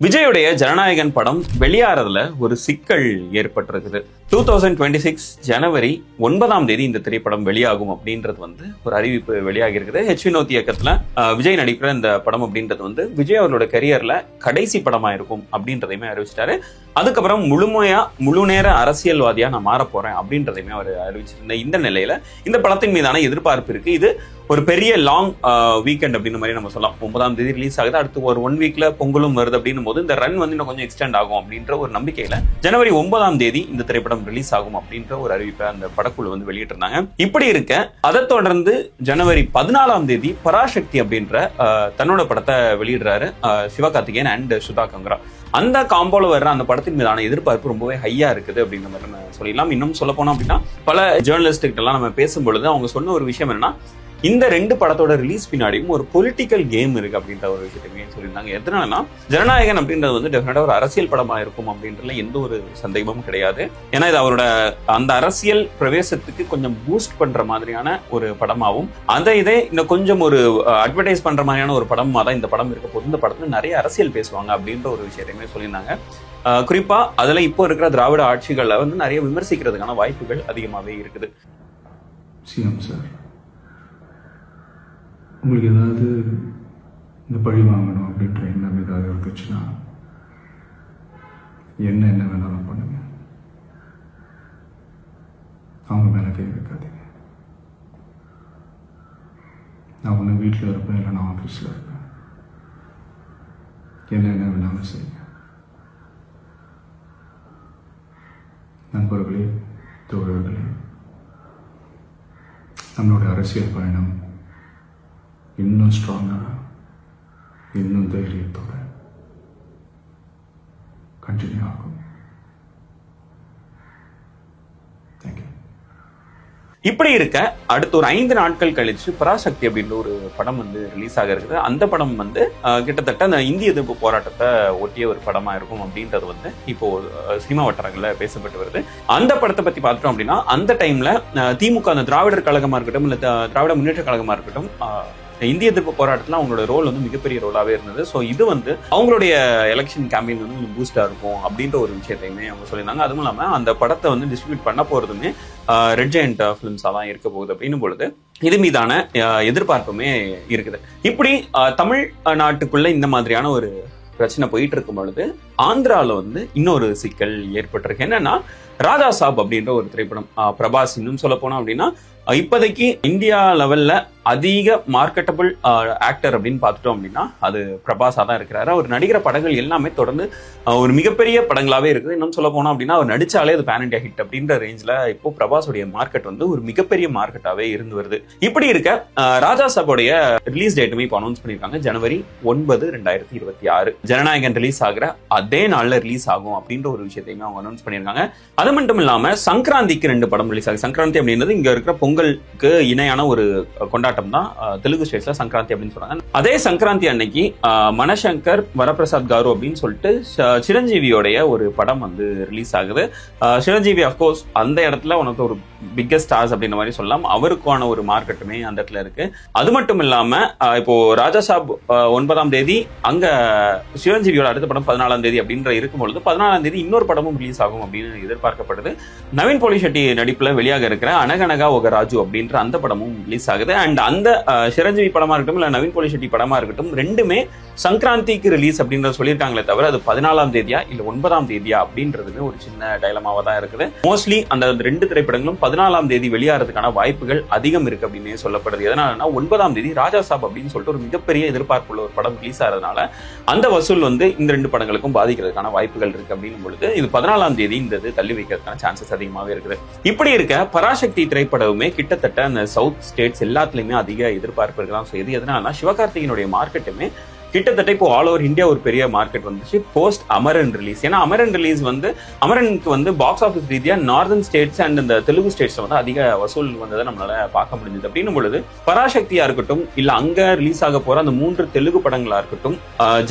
விஜயுடைய ஜனநாயகன் படம் வெளியாறதுல ஒரு சிக்கல் ஏற்பட்டிருக்குது. 2026 ஜனவரி 9 இந்த திரைப்படம் வெளியாகும் அப்படின்றது ஒரு அறிவிப்பு வெளியாகி இருக்குது. ஹெச் வினோத் இயக்கத்துல விஜய் நடிக்கிற இந்த படம் அப்படின்றது விஜய் அவரோட கரியர்ல கடைசி படமா இருக்கும் அப்படின்றதையுமே அறிவிச்சிட்டாரு. அதுக்கப்புறம் முழு நேர அரசியல்வாதியா நான் மாற போறேன் அப்படின்றதையுமே அவர் அறிவிச்சிருந்த இந்த நிலையில இந்த படத்தின் மீதான எதிர்பார்ப்பு இருக்கு. இது ஒரு பெரிய லாங் வீக்கெண்ட் அப்படின்னு மாதிரி நம்ம சொல்லலாம். 9 ரிலீஸ் ஆகுது, அடுத்து ஒரு 1 வீக்ல பொங்கலும் வருது அப்படின்னும் போது இந்த ரன் இன்னும் கொஞ்சம் எக்ஸ்டெண்ட் ஆகும் அப்படின்ற ஒரு நம்பிக்கையில ஜனவரி 9 இந்த திரைப்படம் ரிலீஸ் ஆகும் அப்படின்ற ஒரு அறிவிப்பை அந்த படக்குழு வெளியிட்டிருந்தாங்க. இப்படி இருக்க அதை தொடர்ந்து ஜனவரி 14 பராசக்தி அப்படின்ற தன்னோட படத்தை வெளியிடுறாரு சிவகார்த்திகேயன் அண்ட் சுதா கங்கரா. அந்த காம்போல வர்ற அந்த படத்தின் மீதான எதிர்பார்ப்பு ரொம்பவே ஹையா இருக்குது அப்படின்ற மாதிரி நம்ம சொல்லிடலாம். இன்னும் சொல்ல போனோம் அப்படின்னா பல ஜேர்னலிஸ்ட் எல்லாம் நம்ம பேசும்பொழுது அவங்க சொன்ன ஒரு விஷயம் என்னன்னா, இந்த 2 படத்தோட ரிலீஸ் பின்னாடியும் ஒரு பொலிட்டிக்கல் கேம் இருக்கு அப்படின்ற ஒரு விஷயத்தையுமே சொல்லியிருந்தாங்க. எதனாலனா ஜனநாயகன் அப்படின்றது டெஃபினட்டா ஒரு அரசியல் படமா இருக்கும் அப்படின்றதுல எந்த ஒரு சந்தேகமும் கிடையாது. ஏன்னா இது அவரோட அந்த அரசியல் பிரவேசத்துக்கு கொஞ்சம் பூஸ்ட் பண்ற மாதிரியான ஒரு படமாவும் இதே இன்னும் கொஞ்சம் ஒரு அட்வர்டைஸ் பண்ற மாதிரியான ஒரு படமா தான் இந்த படம் இருக்க போது. இந்த படத்துல நிறைய அரசியல் பேசுவாங்க அப்படின்ற ஒரு விஷயத்தையுமே சொல்லியிருந்தாங்க. குறிப்பா அதுல இப்போ இருக்கிற திராவிட ஆட்சிகளை நிறைய விமர்சிக்கிறதுக்கான வாய்ப்புகள் அதிகமாவே இருக்குது. சிஎம் சார், உங்களுக்கு ஏதாவது இந்த பழி வாங்கணும் அப்படின்ற எண்ணம் ஏதாவது இருந்துச்சுன்னா என்ன வேணாலும் பண்ணுங்க. அவங்க மேலே கை வைக்காதீங்க. நான் ஒன்று வீட்டில் இருப்பேன், இல்லை நான் ஆஃபீஸில் இருப்பேன். என்ன வேணாலும் செய்யுங்க. நண்பர்களே, தோழர்களே, நம்மளோட அரசியல் பயணம் இன்னும் ஸ்ட்ராங்காக, இன்னும் தைரியத்தோட கண்டினியூ ஆகும். தேங்க்யூ. இப்படி இருக்க அடுத்த ஒரு 5 நாட்கள் கழிச்சு பராசக்தி அப்படின்ற ஒரு படம் ரிலீஸ் ஆக இருக்குது. அந்த படம் கிட்டத்தட்ட அந்த இந்திய எதிர்ப்பு போராட்டத்தை ஒட்டிய ஒரு படமா இருக்கும் அப்படின்றது இப்போ சினிமா வட்டாரங்கள்ல பேசப்பட்டு வருது. அந்த படத்தை பத்தி பார்த்துட்டோம் அப்படின்னா, அந்த டைம்ல திமுக அந்த திராவிடர் கழகமா இருக்கட்டும், இல்ல திராவிட முன்னேற்ற கழகமா இருக்கட்டும், இந்திய எதிர்ப்பு போராட்டத்துல அவங்களோட ரோல் மிகப்பெரிய ரோலாவே இருந்தது. ஸோ இது அவங்களுடைய எலெக்ஷன் கேம்பெயின் கொஞ்சம் பூஸ்டா இருக்கும் அப்படின்ற ஒரு விஷயத்தையுமே அவங்க சொல்லியிருந்தாங்க. அதுவும் இல்லாம அந்த படத்தை டிஸ்ட்ரிபியூட் பண்ண போறதுமே ரெட் ஜெயண்ட் ஃபிலிம்ஸா தான் இருக்க போகுது அப்படின்னு பொழுது இது மீதான எதிர்பார்ப்புமே இருக்குது. இப்படி தமிழ் நாட்டுக்குள்ள இந்த மாதிரியான ஒரு பிரச்சனை போயிட்டு இருக்கும் பொழுது ஆந்திரால இன்னொரு சிக்கல் ஏற்பட்டிருக்கு. என்னன்னா, ராஜா சாப் அப்படின்ற ஒரு திரைப்படம், பிரபாஸ் இன்னும் சொல்ல போனோம் அப்படின்னா இப்போதைக்கு இந்தியா லெவல்ல அதிக மார்க்கெட்டபிள் ஆக்டர் அப்படின்னு பார்த்துட்டோம் அப்படின்னா அது பிரபாஸா தான் இருக்கிறாரு. அவர் நடிக்கிற படங்கள் எல்லாமே தொடர்ந்து ஒரு மிகப்பெரிய படங்களாவே இருக்குது. இன்னும் சொல்ல போனோம் அப்படின்னா அவர் நடிச்சாலே அது பேன் இண்டியா ஹிட் அப்படின்ற ரேஞ்சில் இப்போ பிரபாஸோடைய மார்க்கெட் ஒரு மிகப்பெரிய மார்க்கெட்டாவே இருந்து வருது. இப்படி இருக்க ராஜா சாபோடைய ரிலீஸ் டேட்டுமே இப்போ அனௌன்ஸ் பண்ணியிருக்காங்க. ஜனவரி 9, 2026 ஜனநாயகன் ரிலீஸ் ஆகிற அதே நாள்ல ரிலீஸ் ஆகும் அப்படின்ற ஒரு விஷயத்தையுமே அவங்க அனௌன்ஸ் பண்ணியிருக்காங்க. அது மட்டும் இல்லாம சங்கராந்திக்கு 2 படம் ரிலீஸ் ஆகுது. சங்கராந்தி அப்படின்றது இங்க இருக்கிற பொங்கலுக்கு இணையான ஒரு கொண்டாட்டம் தான் தெலுங்கு ஸ்டேட்ஸ்ல சங்கராந்தி அப்படின்னு சொல்றாங்க. அதே சங்கராந்தி அன்னைக்கு மணசங்கர் வரப்பிரசாத் காரு அப்படின்னு சொல்லிட்டு சிரஞ்சீவியோடைய ஒரு படம் ரிலீஸ் ஆகுது. சிரஞ்சீவி அப்கோர்ஸ் அந்த இடத்துல ஒரு பிக்கஸ்ட் ஸ்டார்ஸ் அப்படின்ற மாதிரி சொல்லலாம். அவருக்கான ஒரு மார்க்கெட்டுமே அந்த இடத்துல இருக்கு. அது மட்டும் இல்லாம இப்போ ராஜா சாப் 9 அங்க சிரஞ்சீவியோட அடுத்த படம் 14 அப்படின்ற இருக்கும்பொழுது 14 இன்னொரு படமும் ரிலீஸ் ஆகும் அப்படின்னு எதிர்பார்க்கப்படுது. நவீன் போலிஷெட்டி நடிப்புல வெளியாக இருக்கிற அனகனகா ஒக ராஜு அப்படின்ற அந்த படமும் ரிலீஸ் ஆகுது. அண்ட் அந்த சிரஞ்சீவி படமா இருக்கட்டும், இல்ல நவீன் போலிஷெட்டி படமா இருக்கட்டும், ரெண்டுமே சங்கராந்திக்கு ரிலீஸ் அப்படின்றத சொல்லியிருக்காங்களே தவிர அது 14 இல்ல 9 அப்படின்றதுமே ஒரு சின்ன டைலமாவா தான் இருக்குது. மோஸ்ட்லி அந்த 2 திரைப்படங்களும் 14 வெளியாகிறதுக்கான வாய்ப்புகள் அதிகம் இருக்கு அப்படின்னு சொல்லப்படுது. எதனாலன்னா 9 ராஜா சாப் அப்படின்னு சொல்லிட்டு ஒரு மிகப்பெரிய எதிர்பார்ப்புள்ள ஒரு படம் ரிலீஸ் ஆகிறதுனால அந்த வசூல் இந்த 2 படங்களுக்கும் பாதிக்கிறதுக்கான வாய்ப்புகள் இருக்கு அப்படின்னும் பொழுது இது 14 இந்த தள்ளி வைக்கிறதுக்கான சான்சஸ் அதிகமாவே இருக்குது. இப்படி இருக்க பராசக்தி திரைப்படமே கிட்டத்தட்ட அந்த சவுத் ஸ்டேட்ஸ் எல்லாத்துலயுமே அதிக எதிர்பார்ப்பு இருக்கலாம் செய்யுது. எதனாலனா சிவகார்த்திகேயனுடைய மார்க்கெட்டுமே கிட்டத்தட்ட இப்போ ஆல் ஓவர் இந்தியா ஒரு பெரிய மார்க்கெட் வந்துச்சு போஸ்ட் அமரன் ரிலீஸ். ஏன்னா அமரன் ரிலீஸ் அமரனுக்கு பாக்ஸ் ஆஃபீஸ் ரீதியா நார்தன் ஸ்டேட்ஸ் அண்ட் இந்த தெலுங்கு ஸ்டேட்ஸ்ல அதிக வசூல் வந்ததை நம்மளால பார்க்க முடிஞ்சது. அப்படின்னும் பொழுது பராசக்தியா இருக்கட்டும், இல்ல அங்க ரிலீஸ் ஆக போற அந்த 3 தெலுங்கு படங்களா இருக்கட்டும்,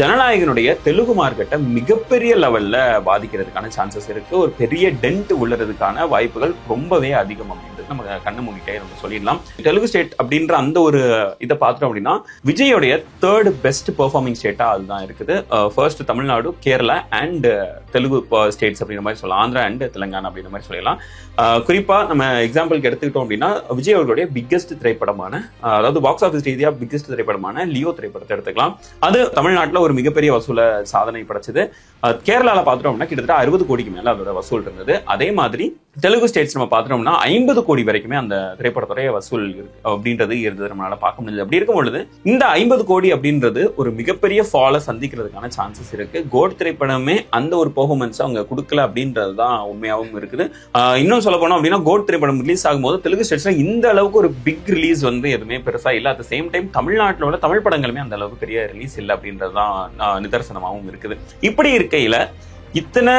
ஜனநாயகனுடைய தெலுங்கு மார்க்கெட்டை மிகப்பெரிய லெவல்ல பாதிக்கிறதுக்கான சான்சஸ் இருக்கு. ஒரு பெரிய டென்ட் உள்ளதுக்கான வாய்ப்புகள் ரொம்பவே அதிகம் அப்படின்றது நம்ம கண்ணு மூடிட்டே நம்ம சொல்லிடலாம். தெலுங்கு ஸ்டேட் அப்படின்ற அந்த ஒரு இதை பார்த்தோம் அப்படின்னா விஜயோடைய 3rd பெஸ்ட் பெர்ஃபார்மிங் ஸ்டேட்டா அதுதான் இருக்குது. First Tamil Nadu, Kerala and Telugu states அப்படின்ற மாதிரி சொல்லலாம், ஆந்திரா அண்ட் தெலுங்கானா அப்படின்ற மாதிரி சொல்லலாம். குறிப்பா நம்ம எக்ஸாம்பிளுக்கு எடுத்துக்கிட்டோம் அப்படின்னா விஜய் அவர்களுடைய பிக்கெஸ்ட் திரைப்படமான, அதாவது பாக்ஸ் ஆஃபீஸ் ரீதியா பிக்கெஸ்ட் திரைப்படமான லியோ திரைப்படத்தை எடுத்துக்கலாம். அது தமிழ்நாட்டில் ஒரு மிகப்பெரிய வசூல சாதனை படைச்சது. கேரளால பாத்துட்டோம்னா கிட்டத்தட்ட 60 கோடிக்கு மேல அதோட வசூல் இருந்தது. அதே மாதிரி தெலுங்கு ஸ்டேட்ஸ் நம்ம பாத்துட்டோம்னா 50 கோடி வரைக்குமே அந்த திரைப்படத்துடைய வசூல் அப்படின்றது இருந்தது, நம்மளால பார்க்க முடிஞ்சது. அப்படி இருக்கும் பொழுது இந்த 50 கோடி அப்படின்றது ஒரு மிகப்பெரிய ஃபால சந்திக்கிறதுக்கான சான்சஸ் இருக்கு. கோட் திரைப்படமே அந்த ஒரு பெர்ஃபார்மன்ஸ் அவங்க கொடுக்கல அப்படின்றதுதான் உண்மையாகவும் இருக்குது. இன்னும் சொல்ல போனோம் அப்படின்னா கோட் திரைப்படம் ரிலீஸ் ஆகும்போது தெலுங்கு ஸ்டேட்ஸ்ல இந்த அளவுக்கு ஒரு பிக் ரிலீஸ் வந்து எதுவுமே பெருசா இல்ல. அட் சேம் டைம் தமிழ்நாட்டில் உள்ள தமிழ் படங்களுமே அந்த அளவுக்கு பெரிய ரிலீஸ் இல்லை அப்படின்றதுதான் நிதர்சனமாகவும் இருக்குது. இப்படி இருக்கையில இத்தனை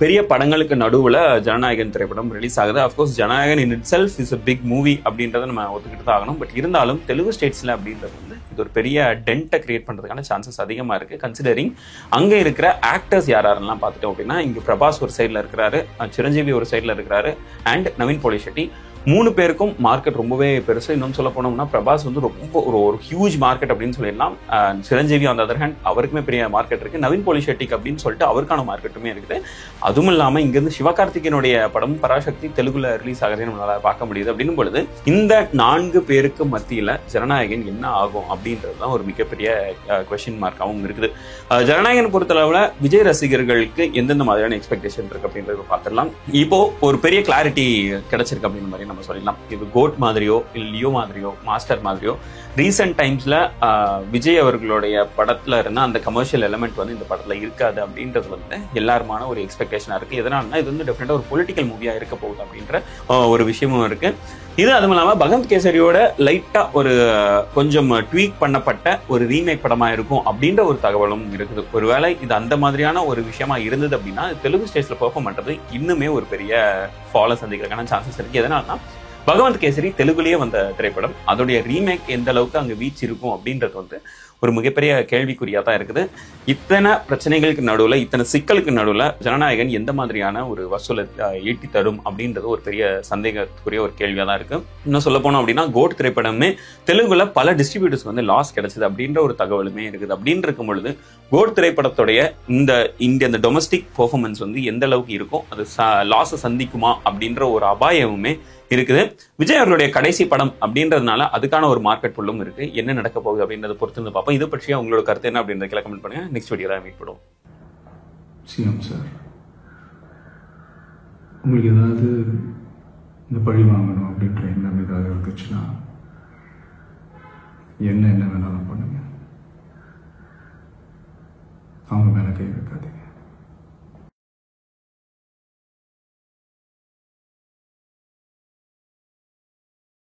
பெரிய படங்களுக்கு நடுவுல ஜனநாயகன் திரைப்படம் ரிலீஸ் ஆகுது. Of course Jananayagan in itself is a big movie அப்படின்றத நம்ம ஒத்துக்கிட்டு தான் ஆகணும். பட் இருந்தாலும் தெலுங்கு ஸ்டேட்ஸ்ல அப்படின்றது வந்து இது ஒரு பெரிய டென்ட்டை கிரியேட் பண்றதுக்கான சான்சஸ் அதிகமா இருக்கு. கன்சிடரிங் அங்க இருக்கிற ஆக்டர்ஸ் யாரெல்லாம் பார்த்துட்டோம் அப்படின்னா இங்க பிரபாஸ் ஒரு சைட்ல இருக்கிறாரு, சிரஞ்சீவி ஒரு சைட்ல இருக்கிறாரு அண்ட் நவீன் போலி ஷெட்டி. 3 பேருக்கும் மார்க்கெட் ரொம்பவே பெருசு. இன்னும் சொல்ல போனோம்னா பிரபாஸ் வந்து ரொம்ப ஒரு ஹியூஜ் மார்க்கெட் அப்படின்னு சொல்லிடலாம். சிரஞ்சீவி அந்த அதர் ஹேண்ட் அவருக்குமே பெரிய மார்க்கெட் இருக்கு. நவீன் போலி ஷெட்டிக்கு அப்படின்னு சொல்லிட்டு அவருக்கான மார்க்கெட்டுமே இருக்குது. அதுவும் இல்லாம இங்கிருந்து சிவகார்த்திகேயனுடைய படம் பராசக்தி தெலுங்குல ரிலீஸ் ஆகிறதே நம்மளால பார்க்க முடியுது. அப்படின்னு பொழுது இந்த 4 பேருக்கு மத்தியில ஜனநாயகன் என்ன ஆகும் அப்படின்றதுதான் ஒரு மிகப்பெரிய கொஸ்டின் மார்க்காகவும் இருக்குது. ஜனநாயகன் பொறுத்தளவுல விஜய் ரசிகர்களுக்கு எந்தெந்த மாதிரியான எக்ஸ்பெக்டேஷன் இருக்கு அப்படின்றத பார்த்துடலாம். இப்போ ஒரு பெரிய கிளாரிட்டி கிடைச்சிருக்கு அப்படின்னு மாதிரி நம்ம சொல்லலாம். இது கோட் மாதிரியோ லியோ மாதிரியோ மாஸ்டர் மாதிரியோ ரீசெண்ட் டைம்ஸ்ல விஜய் அவர்களுடைய படத்துல இருந்த அந்த கமர்ஷியல் எலிமெண்ட் வந்து இந்த படத்துல இருக்காது அப்படின்றது வந்து எல்லாருமான ஒரு எக்ஸ்பெக்டேஷனா இருக்கு. எதனாலனா இது வந்து டெஃபினட்டா ஒரு பொலிட்டிக்கல் மூவியா இருக்க போகுது அப்படின்ற ஒரு விஷயமும் இருக்கு. இது அதுவும் இல்லாம பகவந்த் கேசரியோட லைட்டா ஒரு கொஞ்சம் ட்வீக் பண்ணப்பட்ட ஒரு ரீமேக் படமா இருக்கும் அப்படின்ற ஒரு தகவலும் இருக்குது. ஒருவேளை இது அந்த மாதிரியான ஒரு விஷயமா இருந்தது அப்படின்னா தெலுங்கு ஸ்டேட்ஸ்ல பெர்ஃபார்ம் பண்றது இன்னுமே ஒரு பெரிய ஃபாலோ சந்திக்கிறதுக்கான சான்சஸ் இருக்கு. எதனால்னா பகவந்த் கேசரி தெலுங்குலயே வந்த திரைப்படம், அதோடைய ரீமேக் எந்த அளவுக்கு அங்க வீச்சு இருக்கும் அப்படின்றது வந்து ஒரு மிகப்பெரிய கேள்விக்குறியா தான் இருக்குது. இத்தனை பிரச்சனைகளுக்கு நடுவுல, இத்தனை சிக்கலுக்கு நடுவுல ஜனநாயகன் எந்த மாதிரியான ஒரு வசூலை ஈட்டி தரும் அப்படின்றது ஒரு பெரிய சந்தேகத்துக்குரிய ஒரு கேள்வியா தான் இருக்கு. இன்னும் சொல்ல போனோம் அப்படின்னா கோட் திரைப்படமே தெலுங்குல பல டிஸ்ட்ரிபியூட்டர்ஸ் வந்து லாஸ் கிடைச்சது அப்படின்ற ஒரு தகவலுமே இருக்குது. அப்படின்னு இருக்கும் பொழுது கோட் திரைப்படத்துடைய இந்த டொமஸ்டிக் பெர்ஃபார்மன்ஸ் வந்து எந்த அளவுக்கு இருக்கும், அது லாஸை சந்திக்குமா அப்படின்ற ஒரு அபாயமுமே இருக்குது. விஜய் அவர்களுடைய கடைசி படம் அப்படின்றதுனால அதுக்கான ஒரு மார்க்கெட் புல்லும் இருக்கு. என்ன நடக்க போகுது அப்படின்றத பொறுத்து வந்து பார்ப்போம். இது பற்றியா உங்களோட கருத்து என்ன அப்படின்றத கமெண்ட் பண்ணுங்க. நெக்ஸ்ட் வீடியோல மீட் பண்ணுவோம். சிஎம் சார், உங்களுக்கு ஏதாவது இந்த பழி வாங்கணும் அப்படின்ற எண்ணம் ஏதாவது இருந்துச்சுன்னா என்ன வேணாலும் பண்ணுங்க, அவங்க மேல கை வைக்காதீங்க.